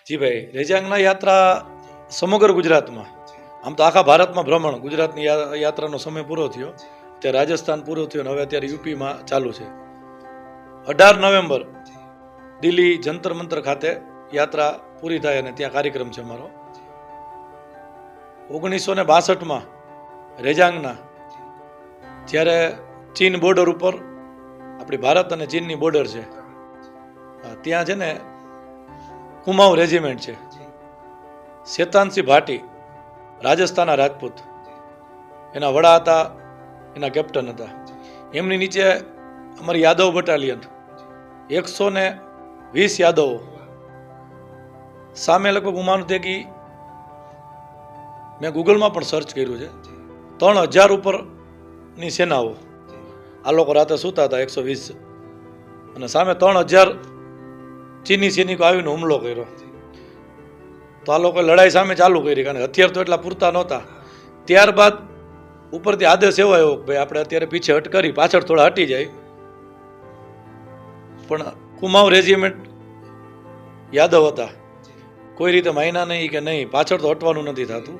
જી ભાઈ, રેજાંગના યાત્રા સમગ્ર ગુજરાતમાં, આમ તો આખા ભારતમાં ભ્રમણ, ગુજરાતની યાત્રાનો સમય પૂરો થયો, ત્યારે રાજસ્થાન પૂરું થયું, હવે અત્યારે યુપીમાં ચાલુ છે. 18 નવેમ્બર દિલ્હી જંતર મંતર ખાતે યાત્રા પૂરી થાય અને ત્યાં કાર્યક્રમ છે અમારો. 1962માં રેજાંગના જ્યારે ચીન બોર્ડર ઉપર, આપણી ભારત અને ચીનની બોર્ડર છે, ત્યાં છે ને કુમાઉ રેજિમેન્ટ છે. શેતાનસિંહ ભાટી, રાજસ્થાનના રાજપૂત, એના વડા હતા, એના કેપ્ટન હતા. એમની નીચે અમારી યાદવ બટાલિયન, 120 યાદવો, સામે લગભગ હું માનું તે કે મેં ગૂગલમાં પણ સર્ચ કર્યું છે, 3000 ઉપરની સેનાઓ. આ લોકો રાતે સૂતા હતા 120, અને સામે 3000 ચીની સૈનિકો આવીને હુમલો કર્યો. તો આ લોકોએ લડાઈ સામે ચાલુ કરી, કારણ કે હથિયાર તો એટલા પૂરતા નહોતા. ત્યારબાદ ઉપરથી આદેશ એવો આવ્યો કે ભાઈ આપણે અત્યારે પીછે હટ કરી પાછળ થોડા હટી જાય, પણ કુમાઉ રેજિમેન્ટ યાદવ હતા, કોઈ રીતે માયના નહીં કે નહીં, પાછળ તો હટવાનું નથી થતું.